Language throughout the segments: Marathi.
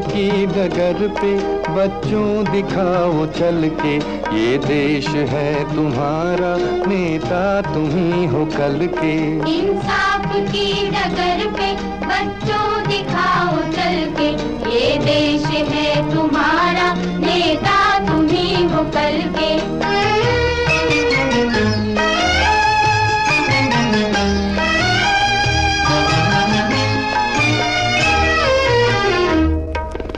की डगर पे बच्चों दिखाओ चल के, ये देश है तुम्हारा, नेता तुम ही हो कल के। इंसाफ की डगर पे बच्चों दिखाओ चल के, ये देश है तुम्हारा, नेता तुम ही हो कल के।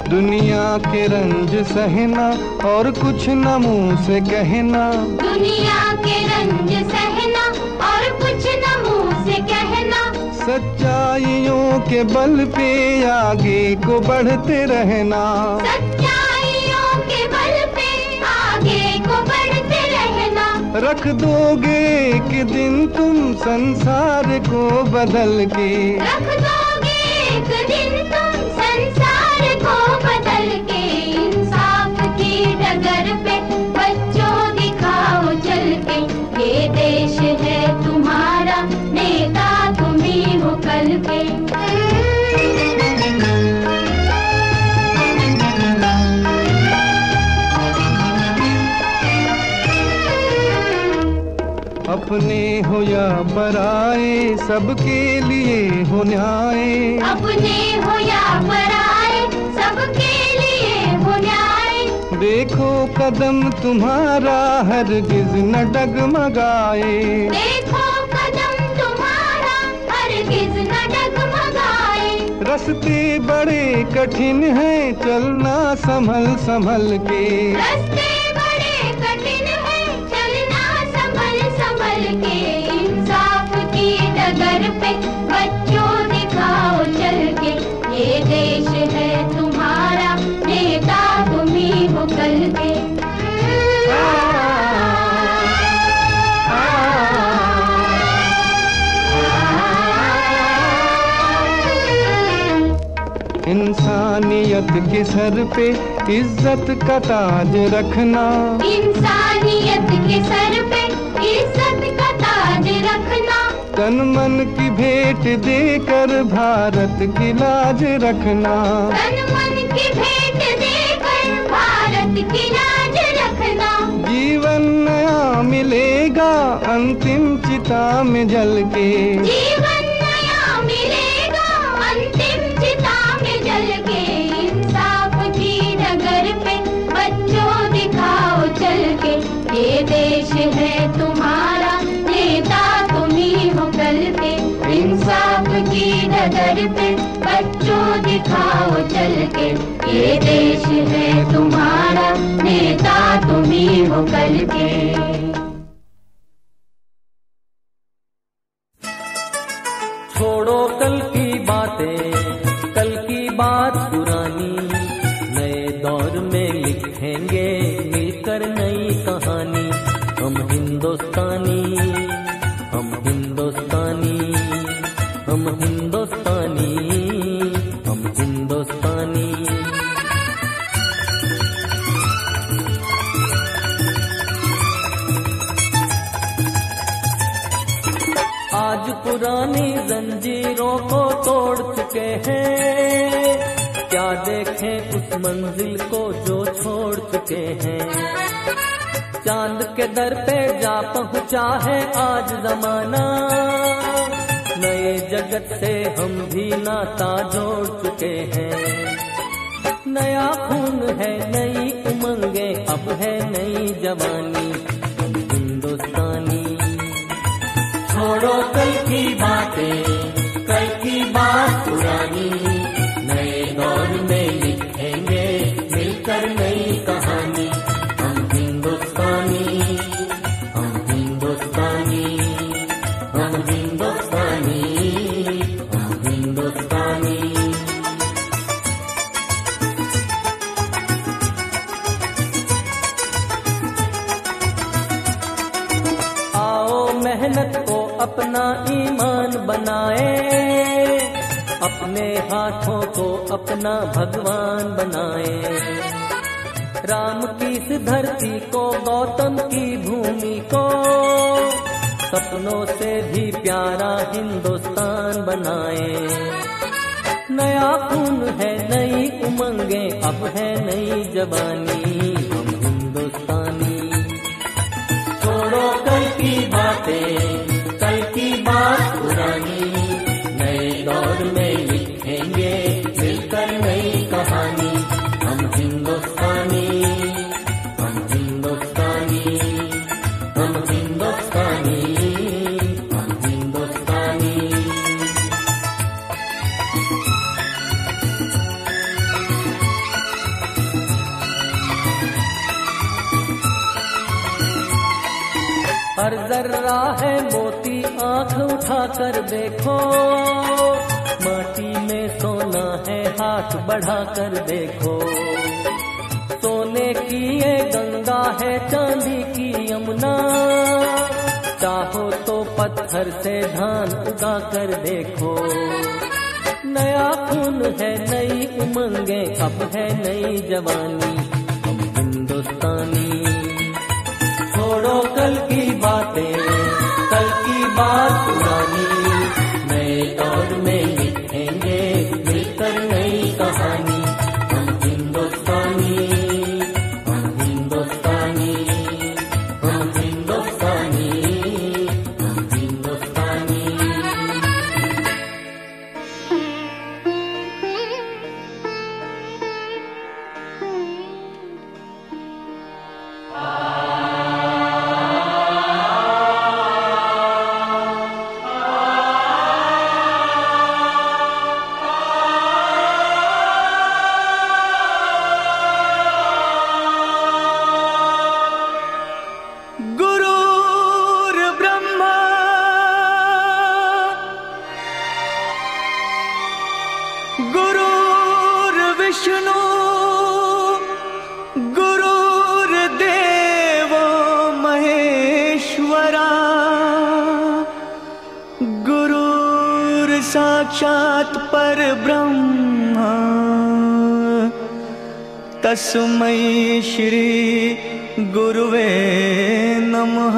दुनिया के रंज सहना और कुछ न मुंह से कहना, दुनिया के रंज सहना और कुछ न मुंह से कहना, सच्चाइयों के बल पे आगे को बढ़ते रहना, सच्चाइयों के बल पे आगे को बढ़ते रहना। रख दोगे एक दिन तुम संसार को बदल के, रख दोगे एक दिन तुम संसार को बदल के। इंसाफ की डगर पे बच्चों दिखाओ चल के, ये देश है तुम्हारा, नेता तुम ही हो कल के। अपने हो या पराए सबके लिए हो न्याय, अपने हो या पराए सबके लिए हो न्याय। देखो कदम तुम्हारा हरगिज न डगमगाए, देखो कदम तुम्हारा हरगिज न डगमगाए। रास्ते बड़े कठिन हैं चलना संभल संभल के, रास्ते बड़े कठिन हैं चलना संभल संभल के। इंसाफ की डगर पे बच्चों दिखाओ चल के, ये देश है तुम्हारा, नेता तुम ही हो कल के। इंसानियत के सर पे इज्जत का ताज रखना, इंसानियत के सर पे इज्जत का ताज रखना। तन मन की भेंट देकर भारत की लाज रखना, तन मन की भेंट देकर भारत की लाज रखना। जीवन नया मिलेगा अंतिम चिता में जल के, जीवन नया मिलेगा अंतिम चिता में जल के। इंसाफ की डगर पे बच्चों दिखाओ चल के, ये देश है तुम्हारा, नेता तुम ही हो कल के। इंसाफ की डगर पे बच्चों दिखाओ चल के, ये देश है तुम्हारा, नेता तुम ही हो कल के। छोड़ो कल की बातें, कल की बात पुरानी, नए दौर में लिखेंगे मिलकर नई कहानी। हम हिंदुस्तानी, हम हिंदुस्तानी, हम हिंदुस्तानी, हम हिंदुस्तानी। आज पुरानी जंजीरों को तोड़ चुके हैं, क्या देखें उस मंजिल को जो छोड़ चुके हैं। चांद के दर पे जा पहुंचा है आज जमाना, नए जगत से हम भी नाता जोड़ चुके हैं। नया खून है, नई उमंगे, अब है नई जवानी। हम हिंदुस्तानी, छोड़ो कल की बातें, कल की बात पुरानी, नए दौर में लिखेंगे मिलकर नई कहानी। हम हिंदुस्तानी, हम हिंदुस्तानी, हम हिंदुस्तानी, हम हिंदुस्तानी। आओ मेहनत को अपना ईमान बनाए, अपने हाथों को अपना भगवान बनाए। राम की इस धरती को, गौतम की भूमि को, सपनों से भी प्यारा हिंदुस्तान बनाए। नया खून है, नई उमंगें, अब है नई जवानी। हम हिंदुस्तानी। छोड़ो कल की बातें, कल की बात पुरानी, नए दौर में लिखेंगे मिलकर नई कहानी। हम हिंदुस्तानी, हम हिंदुस्तानी, हम हिंदुस्तानी, हम हिंदुस्तानी। हर जर्रा है मोती, आंख उठाकर देखो, माटी में सोना है, हाथ बढ़ाकर देखो। सोने की ये गंगा है, चांदी की यमुना, चाहो तो पत्थर से धान उगा कर देखो। नया खून है, नई उमंगें, अब है नई जवानी। हम हिंदुस्तानी। छोड़ो कल की बातें, कल की बात पुरानी, नए दौर में लिखेंगे मिलकर नई कहानी। हम हिंदुस्तानी, हम हिंदुस्तानी, हम हिंदुस्तानी, हम हिंदुस्तानी। गुरुर्विष्णु गुरुर्देवो महेश्वरा, गुरुर्साक्षात् परब्रह्म, तस्मै श्री गुरुवे नमः।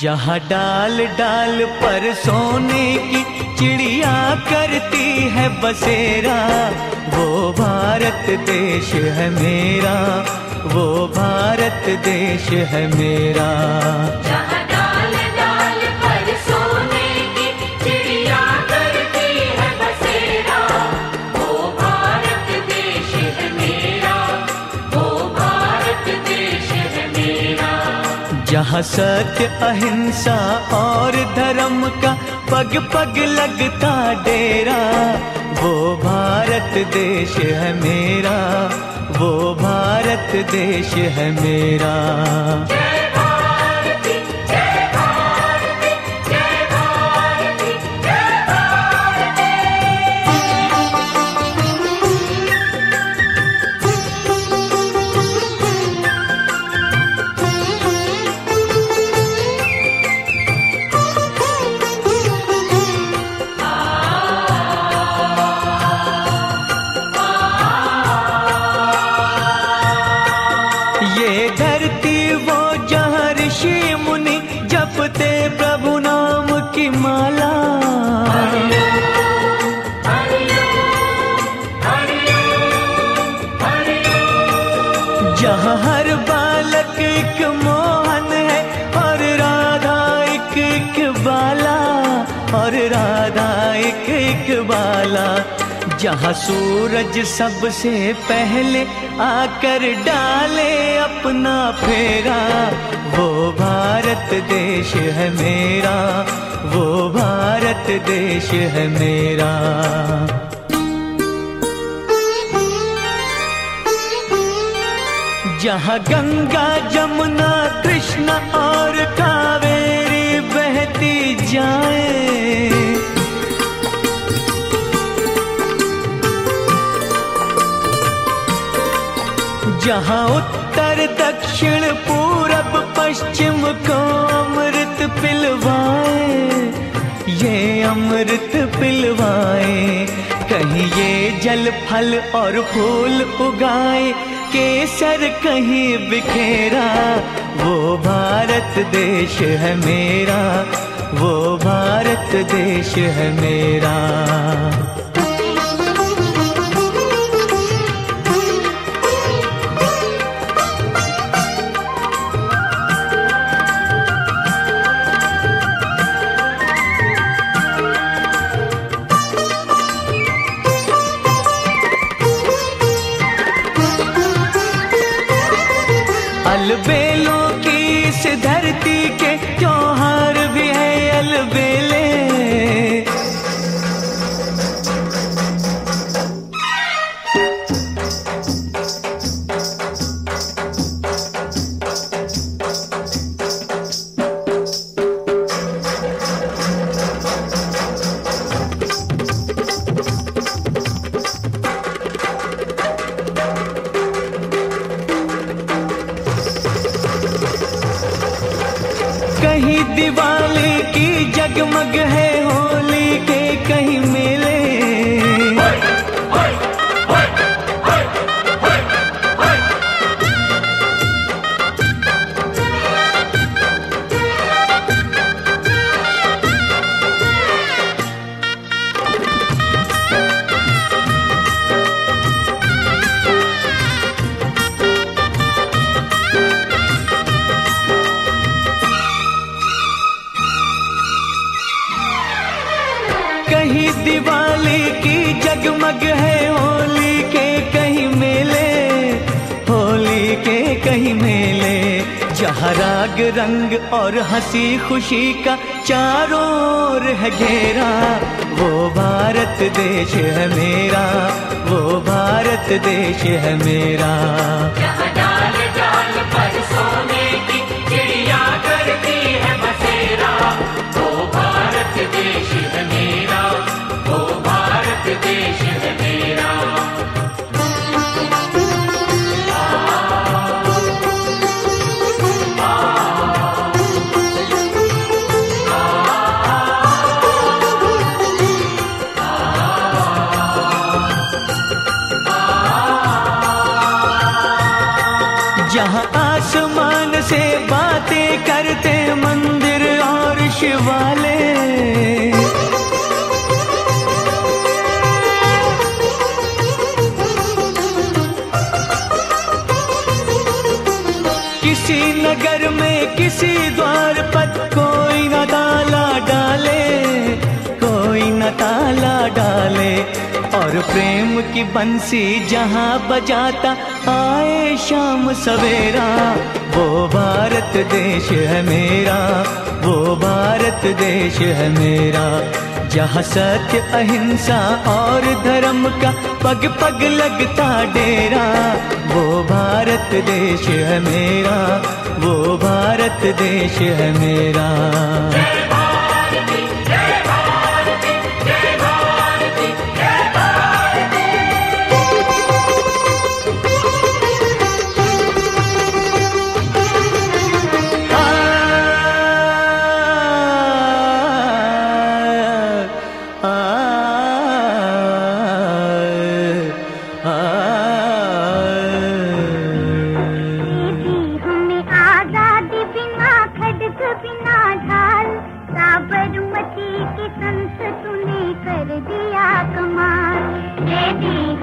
जहाँ डाल डाल पर सोने की चिड़िया करती है बसेरा, वो भारत देश है मेरा, वो भारत देश है मेरा। जहाँ डाल डाल पर सोने की चिड़िया करती है बसेरा, वो भारत देश है मेरा, वो भारत देश है मेरा। जहाँ सत्य अहिंसा और धर्म का पग पग लगता डेरा, वो भारत देश है मेरा, वो भारत देश है मेरा। जय भारती, जय भारती, जय भारती, जय भारती। ये धरती वो जहाँ ऋषि मुनि जपते प्रभु नाम की माला, जहाँ हर बालक एक मोहन है और राधा एक एक बाला, और राधा एक एक बाला। जहाँ सूरज सबसे पहले आकर डाले अपना फेरा, वो भारत देश है मेरा, वो भारत देश है मेरा। जहाँ गंगा जमुना कृष्णा और कावेरी बहती जाए, जहाँ उत्तर दक्षिण पूरब पश्चिम को अमृत पिलवाए, ये अमृत पिलवाए। कहीं ये जल फल और फूल उगाए, केसर कहीं बिखेरा, वो भारत देश है मेरा, वो भारत देश है मेरा। अलबेलों की इस धरती के त्योहार भी है अलबेले। कहीं दिवाली की जगमग है होली के कहीं मेले। कहीं दिवाली की जगमग है होली के कहीं मेले, होली के कहीं मेले। जहाँ राग रंग और हंसी खुशी का चारों ओर है घेरा, वो भारत देश है मेरा, वो भारत देश है मेरा। जहाँ डाल डाल पर सोने की चिड़िया करती है बसेरा, वो भारत देश है मेरा, वो भारत देश है मेरा। जहाँ आसमान से बातें करते मंदिर और शिवालय, किसी नगर में किसी द्वार पर कोई न ताला डाले, कोई न ताला डाले। और प्रेम की बंसी जहाँ बजाता आए शाम सवेरा, वो भारत देश है मेरा, वो भारत देश है मेरा। जहाँ सत्य अहिंसा और धर्म का पग पग लगता डेरा, वो भारत देश है मेरा, वो भारत देश है मेरा।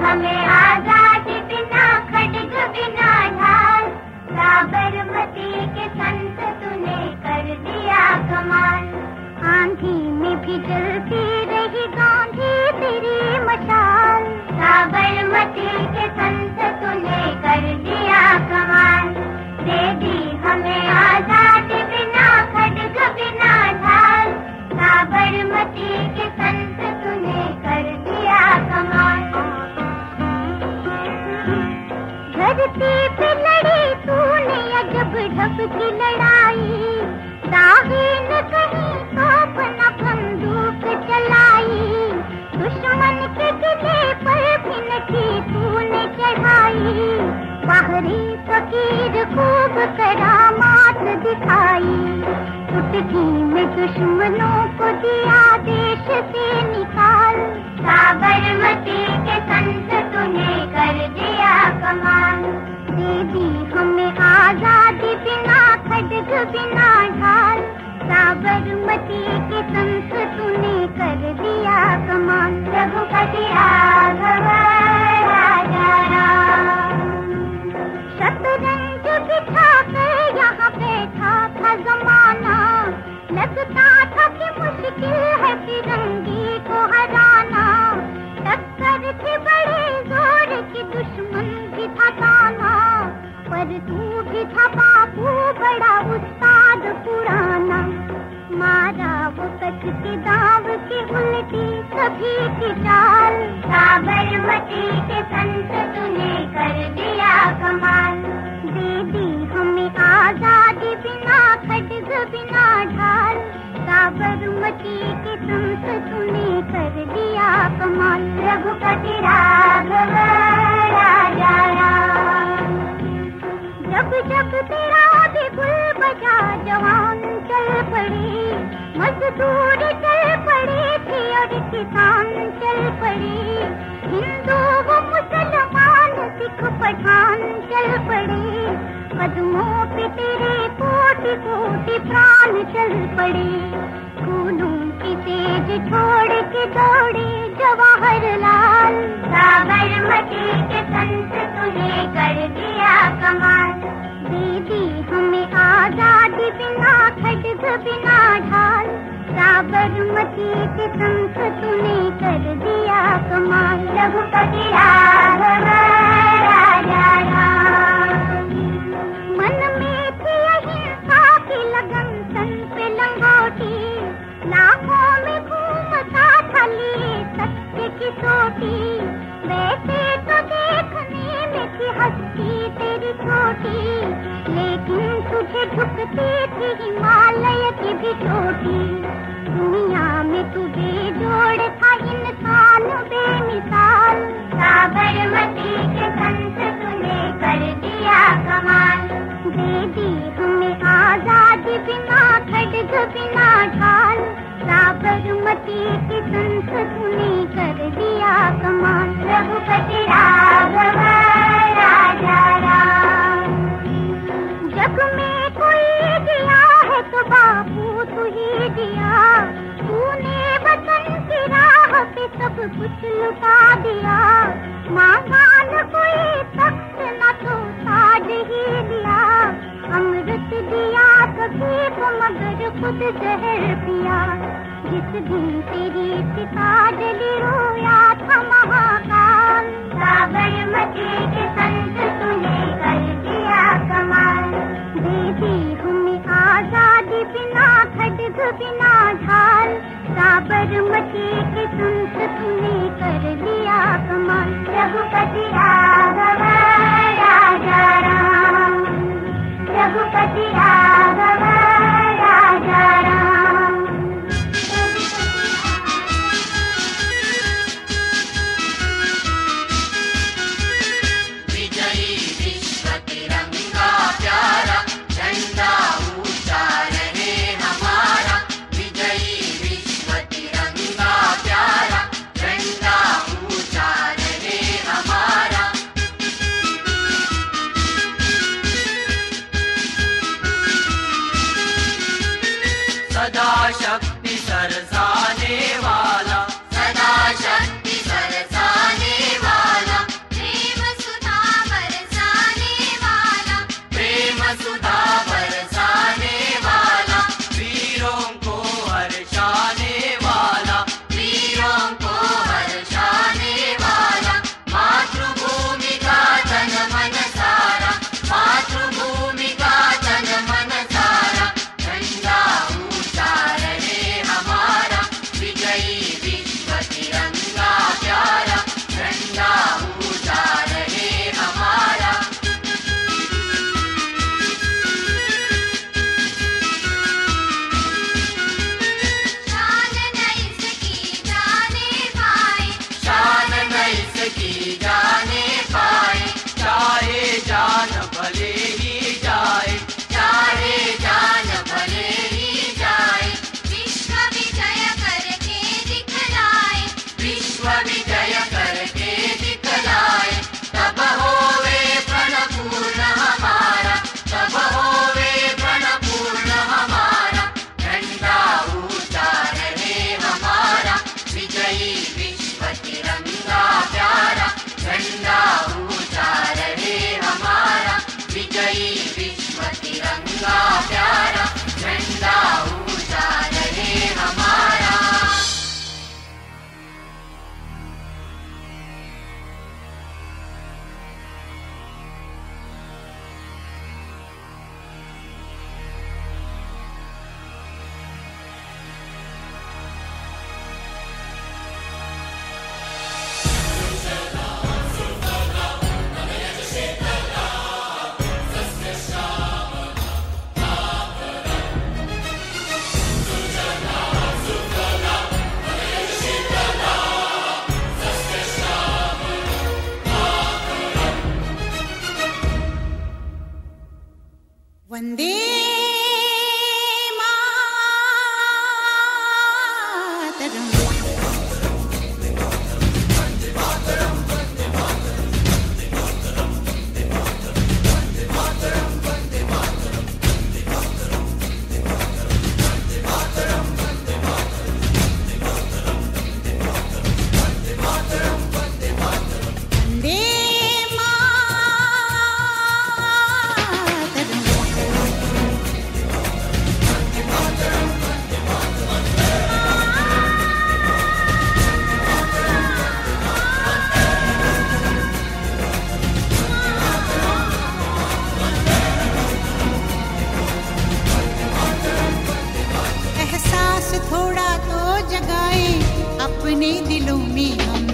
हमें आजादी बिना खड्ग बिना ढाल, साबरमती के संत तूने कर दिया कमाल। आंधी में भी जलती रही गांधी तेरी मशाल, साबरमती के संत तूने कर दिया कमाल। दे दी हमें आजादी बिना खड्ग बिना ढाल, साबरमती के संत तूने कर दिया कमाल। धरती पे लड़ी तूने अजब ढब की लड़ाई, दागे न कहीं तोप न बंदूक चलाई। दुश्मन के किले पर भी न की तूने चढ़ाई, बाहरी फकीर खूब करामात दिखाई। चुटकी में दुश्मनों को दिया देश से निकाल, साबरमती के संत तूने कर दिया कमाल। दे दी हमें आजादी बिना खड्ग बिना ढाल। साबरमती के संत तूने कर दिया कमाल। रघुपति राघव राजा राम। शतरंज बिठा कर यहाँ बैठा था जमाना। लगता था कि मुश्किल है फिरंगी को हराना। टक्कर थी बड़े जोर की दुश्मन भी था ताना। पर तू भी था बापू बड़ा उस्ताद पुराना। मारा वो कच्छ के दाव की उल्टी सभी की चाल। साबरमती के संत तूने कर दिया कमाल। दे दी हमें आजादी बिना खड्ग बिना ढाल। साबरमती के संत तूने कर दिया कमाल। रघुपति राघव राजा राम। जब जब तेरा बिगुल बजा जवान चल पड़े। मजदूर चल पड़े थे और किसान चल पड़े। हिंदू व मुसलमान सिख पठान चल पड़े। कदमों पे तेरे कोटि कोटि प्राण चल पड़े। फूलों की तेज छोड़ के दौड़े जवाहरलाल। साबरमती के संत तूने कर दिया कमाल। दे दी हमें आजादी बिना खड्ग बिना ढाल। साबरमती के संत तूने कर दिया कमाल। रघुपति राघव राजा राम। मन में थी अहिंसा की लगन तन पे लंगोटी। लाखों में घूमता था लिए सत्य की सोटी। वैसे तो देखने में थी हस्ती तेरी छोटी। लेकिन तुझे झुकती थी हिमालय की भी चोटी। दुनिया में तू बेजोड़ था इंसान बेमिसाल। साबरमती के संत तूने कर दिया कमाल। दे दी हमें आजादी बिना खड्ग बिना ढाल। साबरमती के संत तूने कर दिया कमाल। रघुपति राघव राजा राम। जग में कोई दिया है तो बापू तू ही दिया। तूने वतन की राह पे सब कुछ लुटा दिया। मांगा न कोई तख्त न तो ताज ही दिया। अमृत दिया सभी को मगर खुद जहर पिया। जिस दिन तेरी पिताजली रोया था महाकाल। साबरमती के संत तूने कर दिया कमाल। दे दी हमें आजादी बिना खड्ग बिना ढाल। साबरमती के संत तूने कर दिया कमाल। रघुपति राघव राजा राम। रघुपति राघव राजा राम। विजयी विश्व तिरंगा प्यारा झंडा ऊंचा रहे हमारा। विजयी विश्व तिरंगा प्यारा झंडा ऊंचा रहे हमारा। अपने दिलों में हम।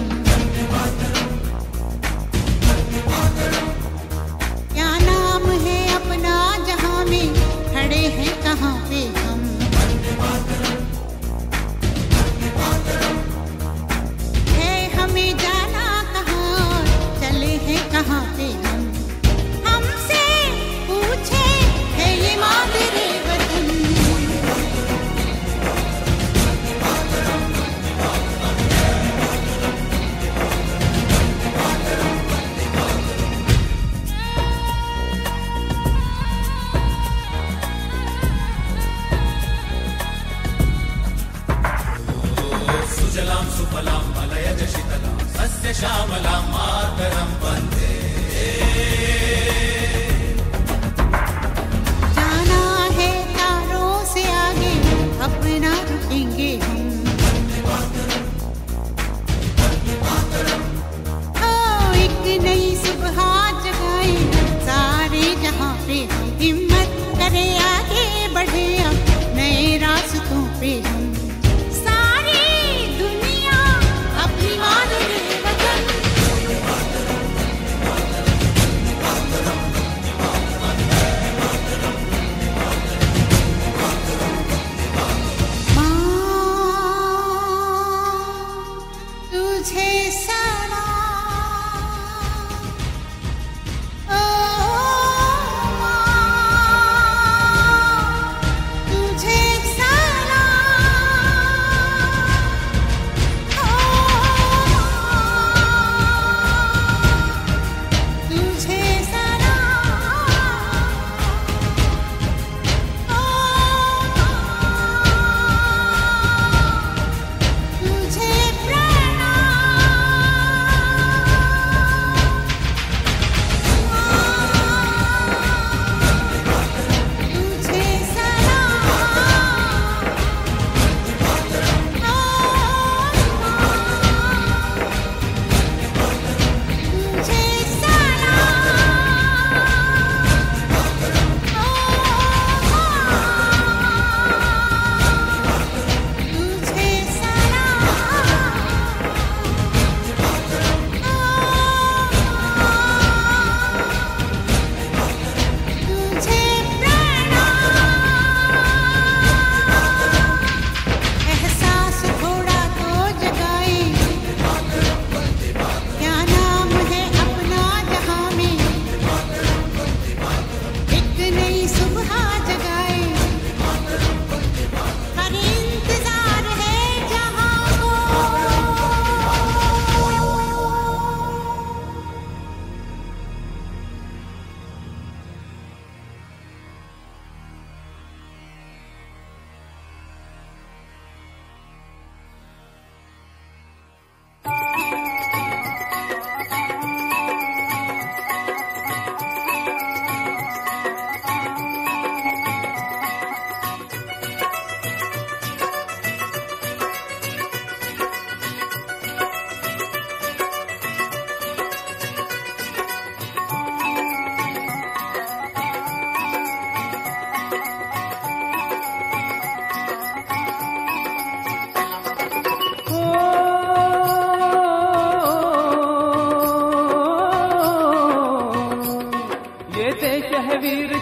क्या नाम है अपना जहां में, खड़े हैं कहाँ पे हम। है हमें जाना कहाँ, चले हैं कहाँ पे हम। हमसे पूछे है ये मादरे वतन। सुजलां सुफलां मलयज शीतलां सस्य श्यामलां मातरं वन्दे। जाना है तारों से आगे, अपना रुकेंगे हम। ओ एक नई सुबह जगाए सारे जहां पे हम। हिम्मत करे आगे बढ़े अब नए रास्तों पे हम।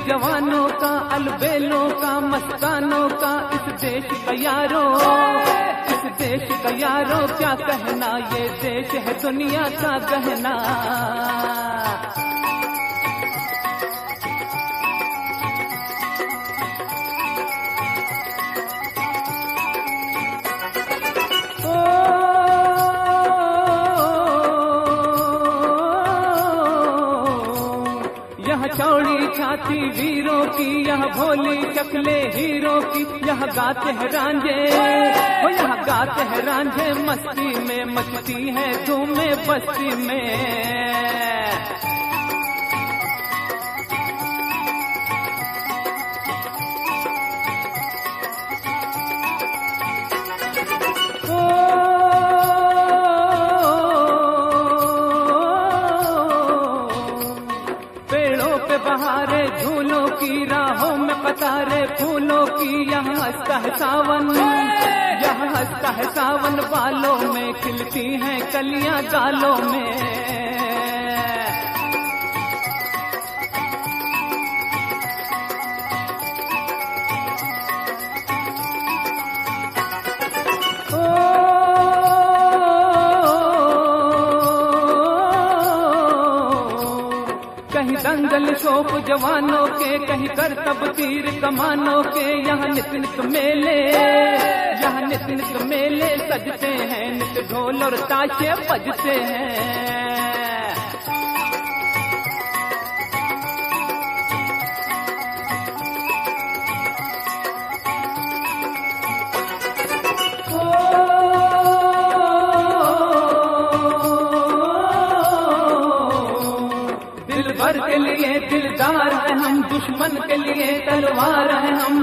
जवानों का, अलबेलों का, मस्तानों का, इस देश का यारों, इस देश का यारों क्या कहना। ये देश है दुनिया का गहना। चौड़ी छाती वीरों की, यह भोली शक्लें हीरों की, यह गाते हैं रांझे, वो यह गाते हैं रांझे, मस्ती में मचती है धूमें बस्ती में। बहारे झूलों की, राहों में कतारे फूलों की, यहाँ हंसता है सावन, यहाँ हंसता है सावन। सावन बालों में खिलती हैं कलियां गालों में। कहीं दंगल शोक जवानों के, कहीं करतब तीर कमानों के, यहाँ नित नित मेले, यहाँ नित नित मेले सजते हैं, नित ढोल और ताशे बजते हैं। दिलबर के लिए दिलदार है हम, दुश्मन के लिए तलवार है हम।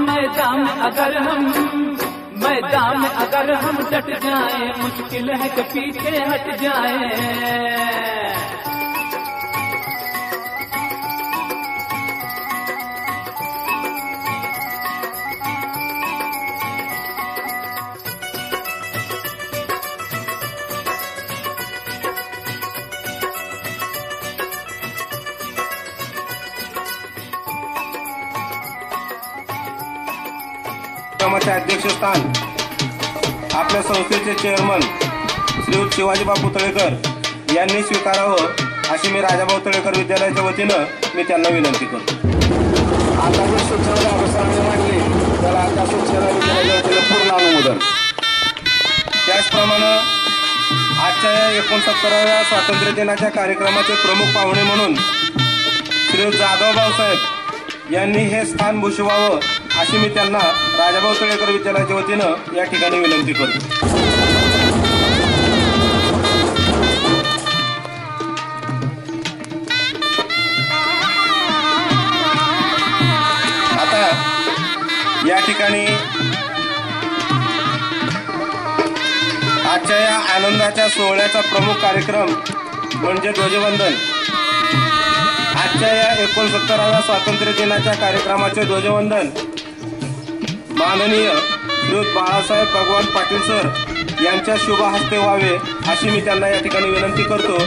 मैदान अगर हम डट जाए, मुश्किल है कि पीछे हट जाए। कार्यक्रमाचे अध्यक्षस्थान आपल्या संस्थेचे चेअरमन श्रीयुत शिवाजी बापू तळेकर यांनी स्वीकारावं अशी मी राजाभाऊ तळेकर विद्यालयाच्या वतीनं मी त्यांना विनंती करतो। आता जे सूचना अभ्यासाने मांडली त्याला आता सूचना विद्यालयाचे पूर्ण अनुमोदन। त्याचप्रमाणे आजच्या या 69व्या स्वातंत्र्य दिनाच्या कार्यक्रमाचे प्रमुख पाहुणे म्हणून श्रीयुत जाधव भाऊसाहेब यांनी हे स्थान भूषवावं अशी मी त्यांना राजाभाऊ तळेकर विद्यालयाच्या वतीनं या ठिकाणी विनंती करतो। आता या ठिकाणी आजच्या या आनंदाच्या सोहळ्याचा प्रमुख कार्यक्रम म्हणजे ध्वजवंदन। आजच्या या 69व्या स्वातंत्र्य दिनाच्या कार्यक्रमाचे ध्वजवंदन माननीय श्रीयुत बाळासाहेब भगवान पाटील सर यांच्या शुभ हस्ते व्हावे अशी मी त्यांना या ठिकाणी विनंती करतो।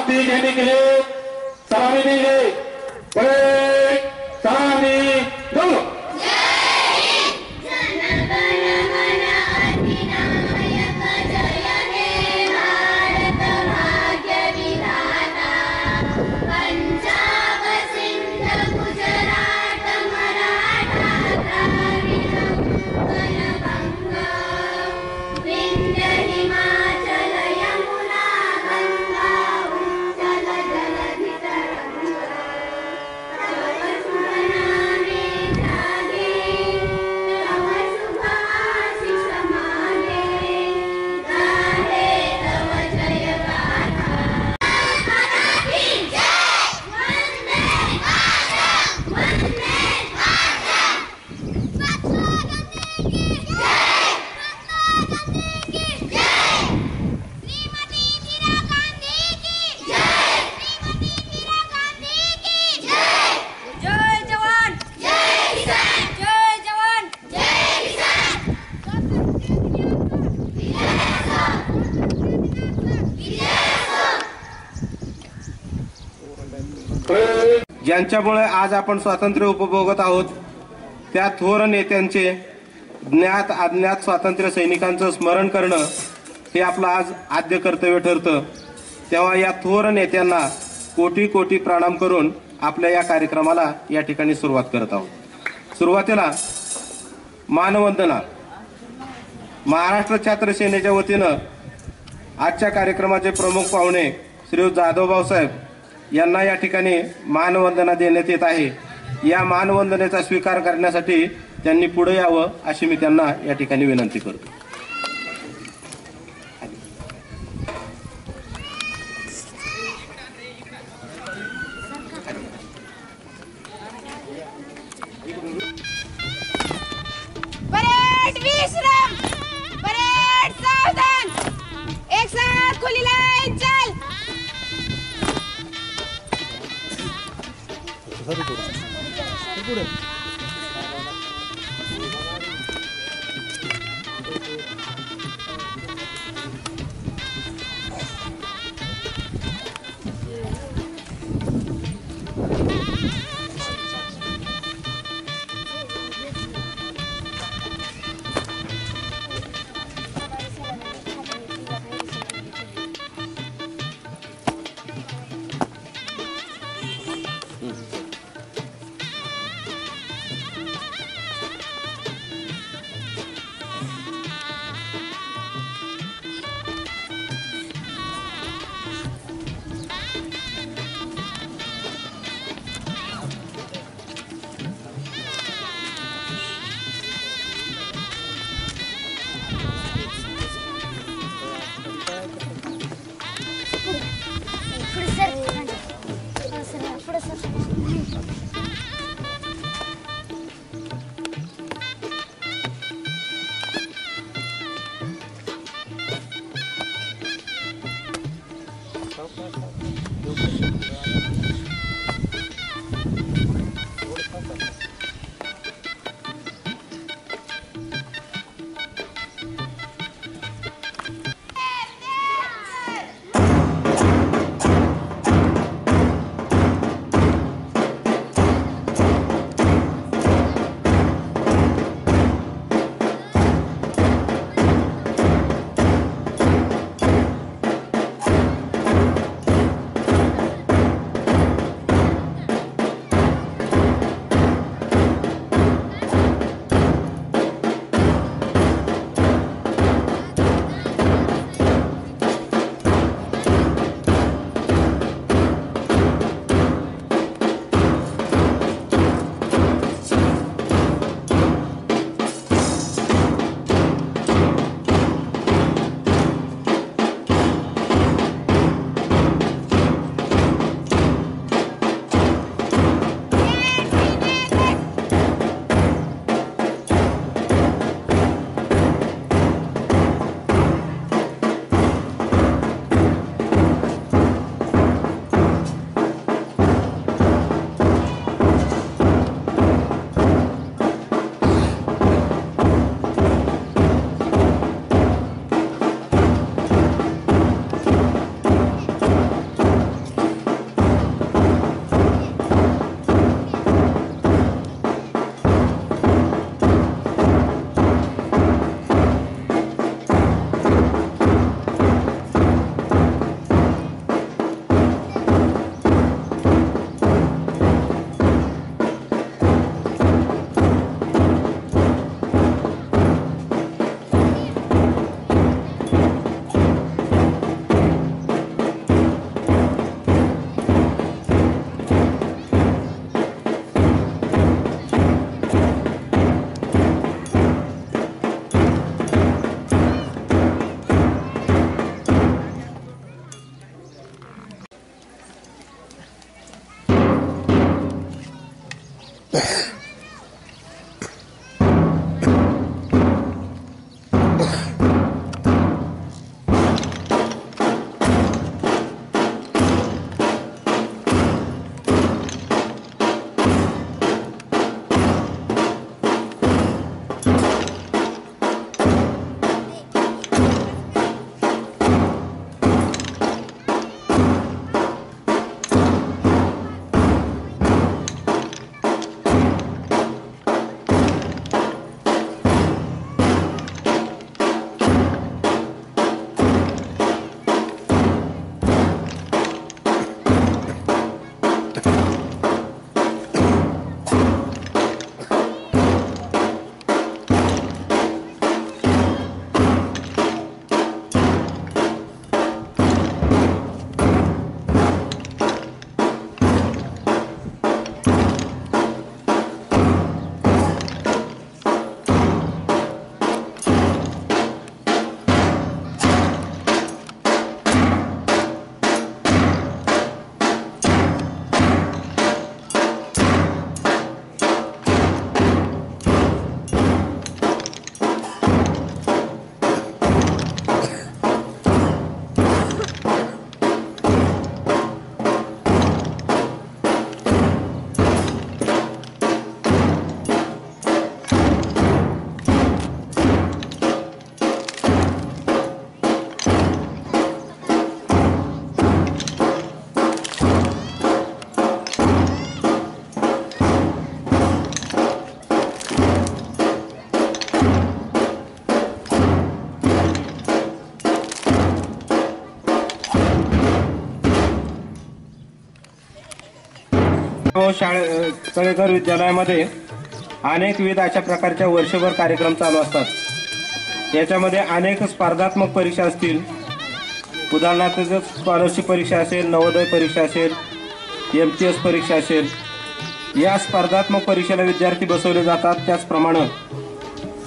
देने के लिए सलामी देंगे। सलामी दो। ज्यांच्यामुळे आज आपण स्वातंत्र्य उपभोगत आहोत त्या थोर नेत्यांचे ज्ञात अज्ञात स्वातंत्र्य सैनिकांचं स्मरण करणं हे आपलं आज आद्य कर्तव्य ठरतं। तेव्हा या थोर नेत्यांना कोटी कोटी प्रणाम करून आपल्या या कार्यक्रमाला या ठिकाणी सुरुवात करत आहोत। सुरुवातीला मानवंदना महाराष्ट्र छात्र सेनेच्या वतीनं आजच्या कार्यक्रमाचे प्रमुख पाहुणे श्री जाधवभाऊ साहेब यांना या ठिकाणी मानवंदना देण्यात येत आहे। या मानवंदनेचा स्वीकार करण्यासाठी त्यांनी पुढे यावं अशी मी त्यांना या ठिकाणी विनंती करतो। परेड विश्राम, परेड सावधान, एक साथ खुली लाइन चल। तळेकर विद्यालयामध्ये अनेक विविध अशा प्रकारच्या वर्षभर कार्यक्रम चालू असतात. याच्यामध्ये अनेक स्पर्धात्मक परीक्षा असतील. उदाहरणार्थ जर स्कॉलरशिप परीक्षा असेल, नवोदय परीक्षा असेल, MTS परीक्षा असेल, या स्पर्धात्मक परीक्षेला विद्यार्थी बसवले जातात. त्याचप्रमाणे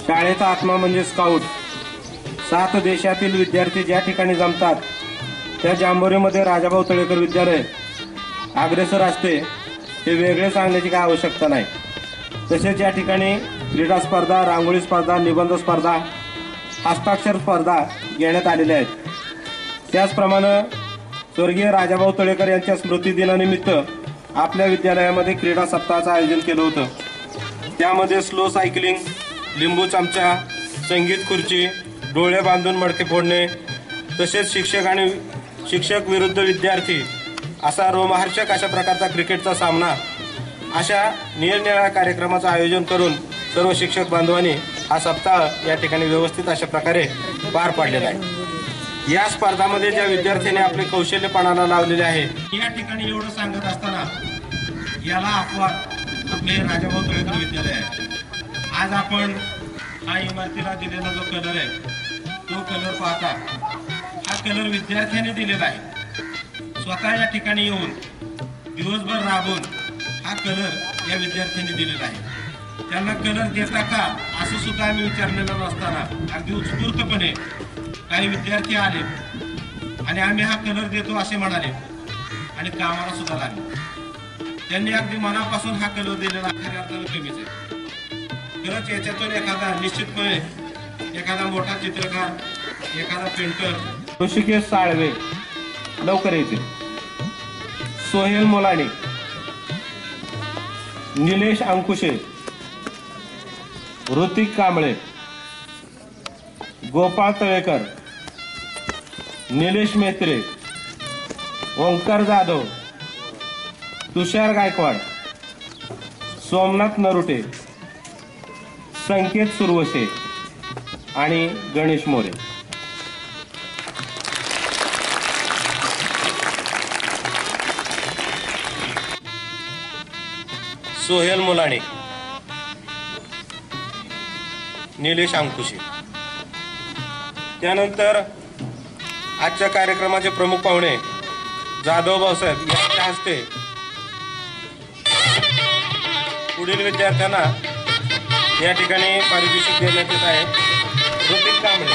शाळेचा आत्मा म्हणजे स्काउट. 7 देशातील विद्यार्थी ज्या ठिकाणी जमतात त्या जांभोरीमध्ये राजाभाऊ तळेकर विद्यालय अग्रेसर असते. हे वेगळे सांगण्याची काय आवश्यकता नाही. तसेच या ठिकाणी क्रीडा स्पर्धा, रांगोळी स्पर्धा, निबंध स्पर्धा, हस्ताक्षर स्पर्धा घेण्यात आलेल्या आहेत. त्याचप्रमाणे स्वर्गीय राजाभाऊ तळेकर यांच्या स्मृतिदिनानिमित्त आपल्या विद्यालयामध्ये क्रीडा सप्ताहाचं आयोजन केलं होतं. त्यामध्ये स्लो सायकलिंग, लिंबू चमचा, संगीत खुर्ची, डोळे बांधून मडके फोडणे, तसेच शिक्षक विरुद्ध विद्यार्थी असा रोमहर्षक अशा प्रकारचा क्रिकेटचा सामना, अशा निरनिराळ्या कार्यक्रमाचं आयोजन करून सर्व शिक्षक बांधवांनी हा सप्ताह या ठिकाणी व्यवस्थित अशा प्रकारे पार पाडलेला आहे. या स्पर्धामध्ये ज्या विद्यार्थ्यांनी आपले कौशल्य पणाला लावलेले आहे, या ठिकाणी एवढं सांगत असताना याला अपवाद आपले राजाभाऊ तळेकर विद्यालय आहे. आज आपण हा इमारतीला दिलेला जो कलर आहे तो कलर पाहता, हा कलर विद्यार्थ्यांनी दिलेला आहे. स्वतः या ठिकाणी येऊन दिवसभर राबून हा कलर या विद्यार्थ्यांनी दिलेला आहे. त्यांना कलर देता का असं सुद्धा आम्ही विचारलेलं नसताना अगदी उत्स्फूर्तपणे काही विद्यार्थी आले आणि आम्ही हा कलर देतो असे म्हणाले आणि कामाला सुद्धा लागले. त्यांनी अगदी मनापासून हा कलर दिलेला खऱ्या अर्थानं कमीच आहे. खरंच याच्यातून एखादा निश्चितपणे एखादा मोठा चित्रकार, एखादा पेंटर, ऋषिकेश साळवे लवकर येते, सोहेल मोलाणी, निलेश अंकुशे, ऋतिक कांबळे, गोपाळ तळेकर, निलेश मेत्रे, ओंकार जाधव, तुषार गायकवाड, सोमनाथ नरुटे, संकेत सुरवसे आणि गणेश मोरे. सोहेल मुलाणे, निलेश अंकुशे. त्यानंतर आजच्या कार्यक्रमाचे प्रमुख पाहुणे जाधव भाऊसाहेब यांच्या हस्ते पुढील विद्यार्थ्यांना या ठिकाणी पारितोषिक देण्यात येत आहे. ऋतिक कांबळे,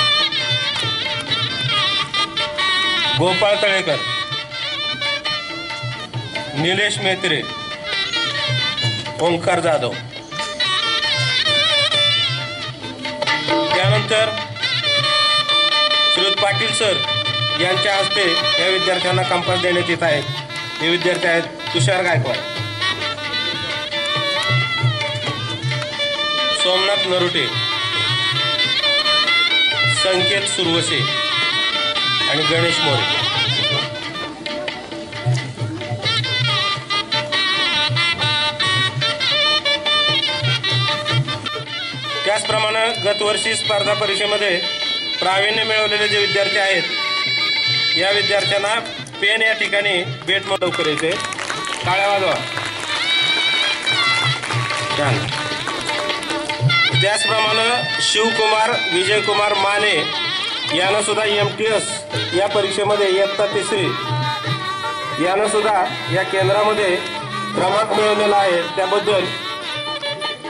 गोपाळ तळेकर, निलेश मेत्रे, ओंकार जाधव. त्यानंतर श्रीयुत पाटील सर यांच्या हस्ते या विद्यार्थ्यांना कंपास देण्यात येत आहे. हे विद्यार्थी आहेत तुषार गायकवाड, सोमनाथ नरुटे, संकेत सुरवसे आणि गणेश मोरे. त्याचप्रमाणे गतवर्षी स्पर्धा परीक्षेमध्ये प्रावीण्य मिळवलेले जे विद्यार्थी आहेत या विद्यार्थ्यांना पेन या ठिकाणी भेट म्हणून लवकर येते. टाळ्या वाजवा. त्याचप्रमाणे शिवकुमार विजयकुमार माने यानं सुद्धा MTS या परीक्षेमध्ये इयत्ता 3री यानं सुद्धा या केंद्रामध्ये क्रमांक मिळवलेला आहे. त्याबद्दल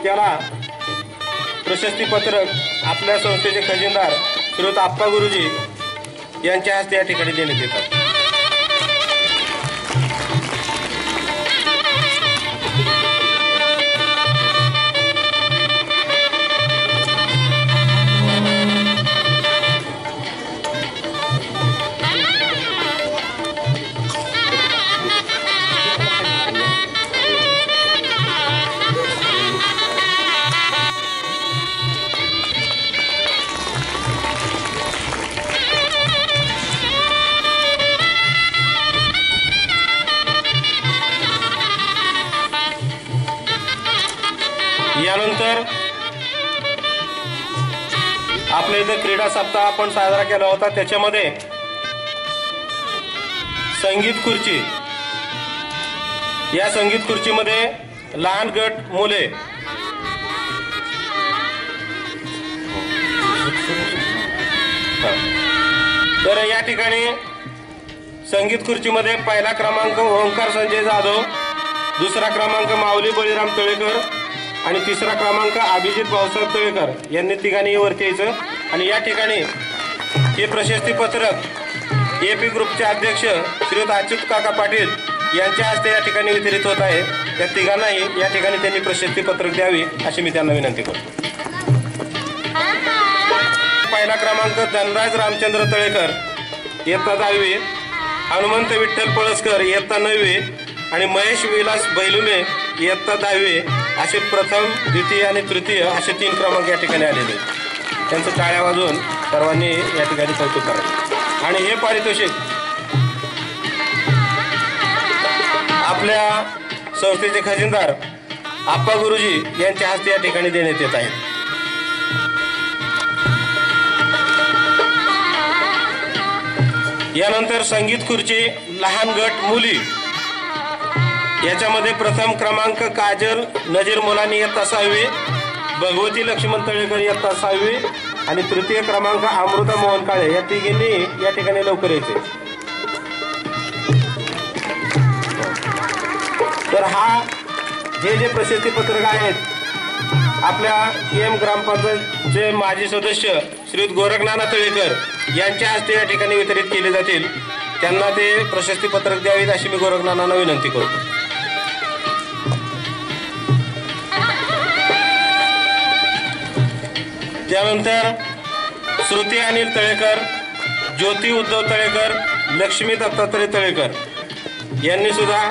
त्याला प्रशस्तीपत्रक आपल्या संस्थेचे खजिनदार श्रीयुत आप्पा गुरुजी यांच्या हस्ते या ठिकाणी देण्यात येतात. यानंतर आपल्या इथे क्रीडा सप्ताह आपण साजरा केला होता. त्याच्यामध्ये संगीत खुर्ची या संगीत खुर्चीमध्ये लहान गट मुले तर या ठिकाणी संगीत खुर्चीमध्ये पहिला क्रमांक ओंकार संजय जाधव, दुसरा क्रमांक माऊली बळीराम तळेकर आणि तिसरा क्रमांक अभिजित भाऊसाहेब तळेकर यांनी तिघांनी वरती यायचं. आणि या ठिकाणी हे प्रशस्ती पत्रक एपी ग्रुपचे अध्यक्ष श्रीयुत अच्युत काका पाटील यांच्या हस्ते या ठिकाणी वितरित होत आहे. त्या तिघांनाही या ठिकाणी त्यांनी प्रशस्ती पत्रक द्यावी अशी मी त्यांना विनंती करतो. पहिला क्रमांक धनराज रामचंद्र तळेकर इयत्ता 10वी, हनुमंत विठ्ठल पळसकर इयत्ता 9वी आणि महेश विलास बैलुमे इयत्ता 10वी असे प्रथम, द्वितीय आणि तृतीय असे 3 क्रमांक या ठिकाणी आलेले. त्यांचं टाळ्या वाजवून सर्वांनी या ठिकाणी कौतुक करायचं. आणि हे पारितोषिक आपल्या संस्थेचे खजिनदार आप्पा गुरुजी यांच्या हस्ते या ठिकाणी देण्यात येत आहे. यानंतर संगीत खुर्ची लहान गट मुली याच्यामध्ये प्रथम क्रमांक काजल नजीर मुलानी इयत्ता 6वी, भगवती लक्ष्मण तळेकर इयत्ता 6वी आणि तृतीय क्रमांक अमृता मोहन काळे या तिघींनी या ठिकाणी लवकर यायचे. तर हे जे प्रशस्ती पत्रक आहेत आपल्या केम ग्रामपंचायतचे माजी सदस्य श्रीयुत गोरखनाना तळेकर यांच्या हस्ते या ठिकाणी वितरित केले जातील. त्यांना ते प्रशस्ती पत्रक द्यावीत अशी मी गोरखनानांना विनंती करतो. त्यानंतर श्रुती अनिल तळेकर, ज्योती उद्धव तळेकर, लक्ष्मी दत्तात्रय तळेकर यांनी सुद्धा,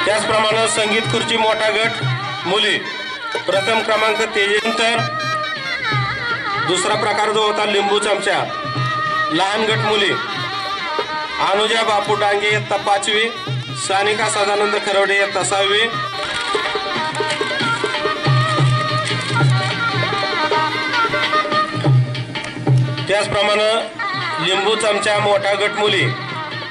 त्याचप्रमाणे संगीत खुर्ची मोठा गट मुली प्रथम क्रमांक तेजेनंतर दुसरा प्रकार जो होता लिंबू चमचा लहान गट मुली अनुजा बापू डांगे इयत्ता 5वी, सानिका सदानंद खरवडे इयत्ता 6वी, त्याचप्रमाणे लिंबू चमचा मोठा गट मुली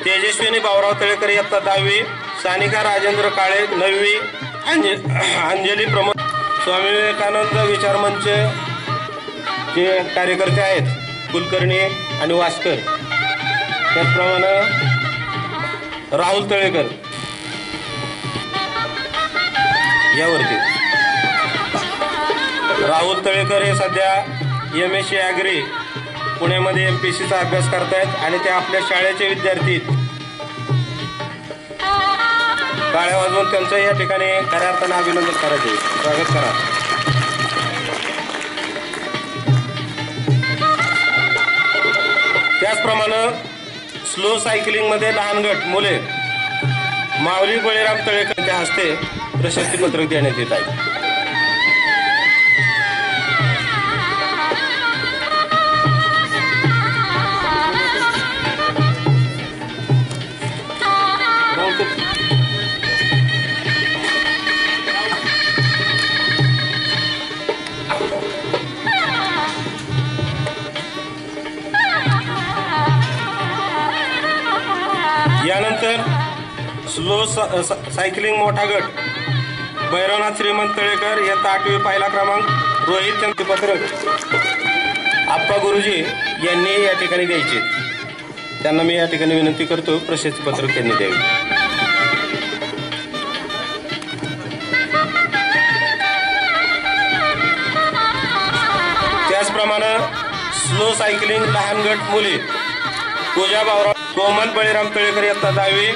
तेजस्विनी बावराव तळेकर इयत्ता 10वी, सानिका राजेंद्र काळे 9वी, अंजली प्रमोद. स्वामी विवेकानंद विचार मंच जे कार्यकर्ते आहेत कुलकर्णी आणि वास्कर, त्याचप्रमाणे राहुल तळेकर यावरती. राहुल तळेकर हे सध्या MSc ॲग्री पुण्यामध्ये MPSCचा अभ्यास करतायत आणि ते आपल्या शाळेचे विद्यार्थी. टाळ्या वाजवून त्यांचं या ठिकाणी खऱ्या अर्थानं अभिनंदन करायचे, स्वागत करा. त्याचप्रमाणे स्लो सायकलिंग मध्ये लहान गट मुले माऊली बळीराम तळेकरच्या हस्ते प्रशस्ती पत्रक देण्यात येत आहे. यानंतर स्लो सायकलिंग मोठा गट भैरवनाथ श्रीमंत तळेकर इयत्ता 8वी पहिला क्रमांक रोहित चंद पत्रक आप्पा गुरुजी यांनी या ठिकाणी द्यायचे. त्यांना मी या ठिकाणी विनंती करतो प्रशस्ती पत्रक त्यांनी द्यावे. त्याचप्रमाणे स्लो सायकलिंग लहान गट मुली पूजा बावराव, कोमल बळीराम तळेकर इयत्ता 10वी,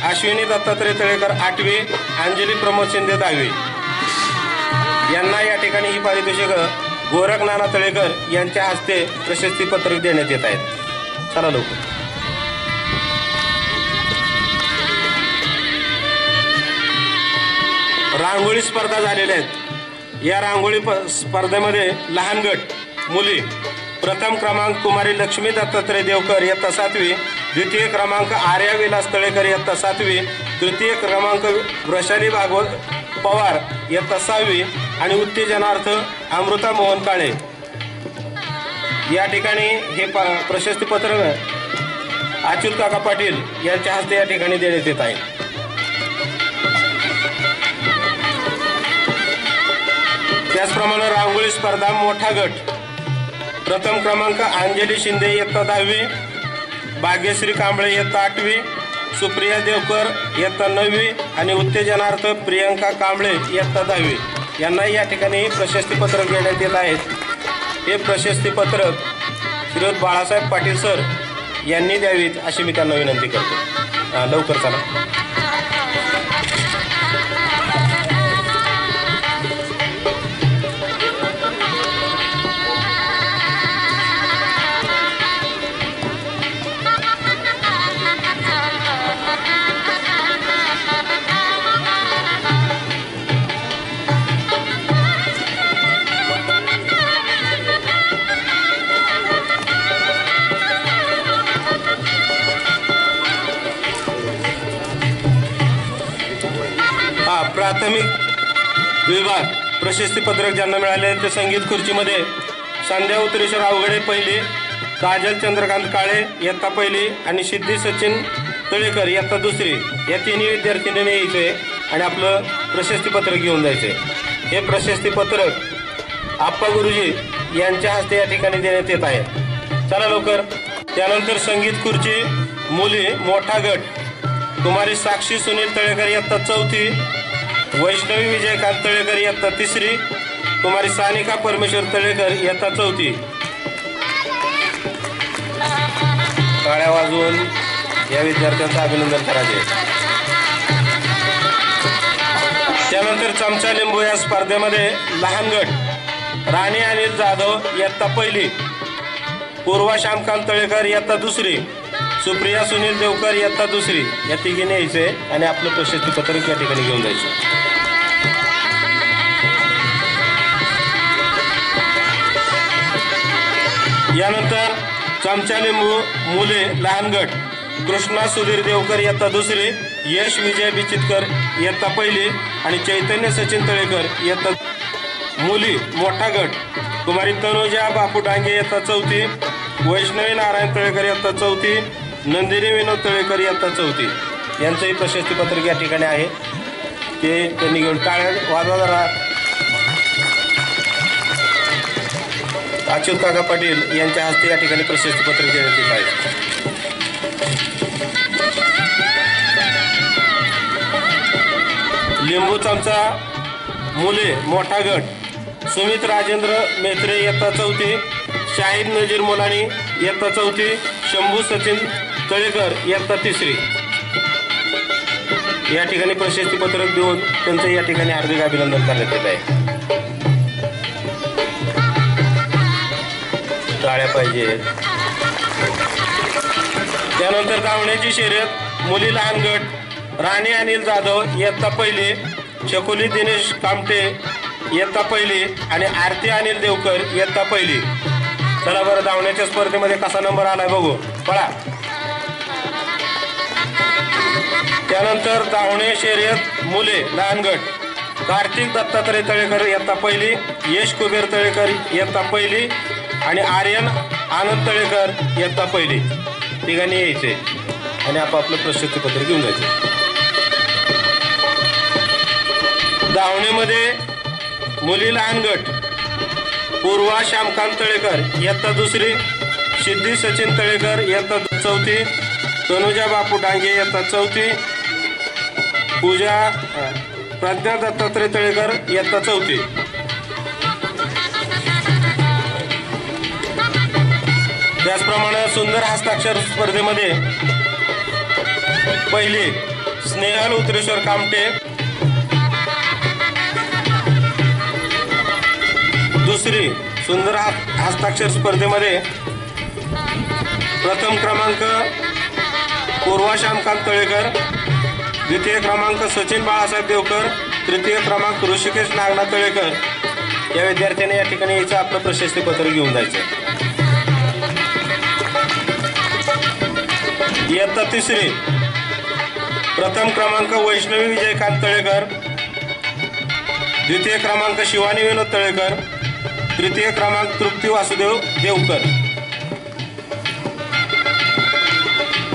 अश्विनी दत्तात्रय तळेकर 8वी, अंजली प्रमोद शिंदे 10वी यांना या ठिकाणी ही पारितोषिक गोरखनाना तळेकर यांच्या हस्ते प्रशस्ती पत्रक देण्यात येत आहेत. चला लवकर. रांगोळी स्पर्धा झालेल्या आहेत. या रांगोळी स्पर्धेमध्ये लहान गट मुली प्रथम क्रमांक कुमारी लक्ष्मी दत्तात्रय देवकर इयत्ता 7वी, द्वितीय क्रमांक आर्या विलास तळेकर इयत्ता 7वी, तृतीय क्रमांक वृषाली भागवत पवार इयत्ता 6वी आणि उत्तेजनार्थ अमृता मोहन काळे या ठिकाणी हे प्रशस्ती पत्रक अच्युत काका पाटील यांच्या हस्ते या ठिकाणी देण्यात येत आहे. त्याचप्रमाणे रांगोळी स्पर्धा मोठा गट प्रथम क्रमांक अंजली शिंदे इयत्ता 10वी, भाग्यश्री कांबळे इयत्ता 8वी, सुप्रिया देवकर इयत्ता 9वी आणि उत्तेजनार्थ प्रियंका कांबळे इयत्ता 10वी यांना या ठिकाणी प्रशस्तीपत्रक देण्यात येत आहेत. हे प्रशस्तीपत्रक श्रीयुत बाळासाहेब पाटील सर यांनी द्यावीत अशी मी त्यांना विनंती करतो. लवकर चला. प्राथमिक विभाग प्रशस्तीपत्रक ज्यांना मिळाले ते संगीत खुर्चीमध्ये संध्या उत्तरेश्वर अवघडे पहिली, काजल चंद्रकांत काळे इयत्ता पहिली आणि सिद्धी सचिन तळेकर इयत्ता 2री या तिन्ही विद्यार्थिनींनी यायचे आणि आपलं प्रशस्तीपत्रक घेऊन जायचे. हे प्रशस्तीपत्रक आप्पा गुरुजी यांच्या हस्ते या ठिकाणी देण्यात येत आहे. चला लवकर. त्यानंतर संगीत खुर्ची मुली मोठा गट कुमारी साक्षी सुनील तळेकर इयत्ता 4थी, वैष्णवी विजयकांत तळेकर इयत्ता 3री, कुमारी सानिका परमेश्वर तळेकर इयत्ता 4थी. टाळ्या वाजवून या विद्यार्थ्यांचं अभिनंदन करायचे. त्यानंतर चमचा लिंबू या स्पर्धेमध्ये लहान गट राणी अनिल जाधव इयत्ता पहिली, पूर्वा श्यामकांत तळेकर इयत्ता 2री, सुप्रिया सुनील देवकर इयत्ता 2री या तिघीने यायचे आणि आपलं प्रशस्तीपत्रक या ठिकाणी घेऊन जायचं. यानंतर चमचा लिंबू मुले लहान गट कृष्णा सुधीर देवकर इयत्ता 2री, यश विजय बिचितकर इयत्ता पहिली आणि चैतन्य सचिन तळेकर इयत्ता. मुली मोठा गट कुमारी तनुजा बापू डांगे इयत्ता 4थी, वैष्णवी नारायण तळेकर इयत्ता 4थी, नंदिनी विनोद तळेकर इयत्ता 4थी यांचंही प्रशस्तीपत्रक या ठिकाणी आहे. ते त्यांनी घेऊन टाळ्या वाजवा जरा. अच्युत काका पाटील यांच्या हस्ते या ठिकाणी प्रशस्तीपत्रक देण्यात येत आहे. लिंबू चमचा मुले मोठा गट सुमित राजेंद्र मेत्रे इयत्ता 4थी, शाहिद नजीर मुलानी इयत्ता 4थी, शंभू सचिन तळेकर इयत्ता 3री या ठिकाणी प्रशस्तीपत्रक देऊन त्यांचं या ठिकाणी हार्दिक अभिनंदन करण्यात येत आहे. टाळ्या पाहिजेत. त्यानंतर धावण्याची शर्यत मुली लहान गट राणी अनिल जाधव इयत्ता पहिली, शकुली दिनेश कामटे इयत्ता पहिली आणि आरती अनिल देवकर इयत्ता पहिली. चला बरं, धावण्याच्या स्पर्धेमध्ये कसा नंबर आलाय बघू. पळा. त्यानंतर धावणे शर्यत मुले लहान गट कार्तिक दत्तात्रय तळेकर इयत्ता पहिली, यश कुबेर तळेकर इयत्ता पहिली आणि आर्यन आनंद तळेकर इयत्ता पहिली तिघांनी यायचे आणि आपापलं प्रशस्तीपत्र घेऊन जायचे. धावणेमध्ये मुली लहान गट पूर्वा श्यामकांत तळेकर इयत्ता 2री, सिद्धी सचिन तळेकर इयत्ता 4थी, तनुजा बापू डांगे इयत्ता 4थी, पूजा प्रज्ञा दत्तात्रय तळेकर इयत्ता 4थी. त्याचप्रमाणे सुंदर हस्ताक्षर स्पर्धेमध्ये पहिली स्नेहल उत्तरेश्वर कामटे, दुसरी सुंदर हस्ताक्षर स्पर्धेमध्ये प्रथम क्रमांक पूर्वा श्यामकांत तळेकर, द्वितीय क्रमांक सचिन बाळासाहेब देवकर, तृतीय क्रमांक ऋषिकेश नागनाथ तळेकर या विद्यार्थ्यांनी या ठिकाणी यायचं आपलं प्रशस्तीपत्र घेऊन जायचं. इयत्ता 3री प्रथम क्रमांक वैष्णवी विजयकांत तळेकर, द्वितीय क्रमांक शिवानी विनोद तळेकर, तृतीय क्रमांक तृप्ती वासुदेव देवकर.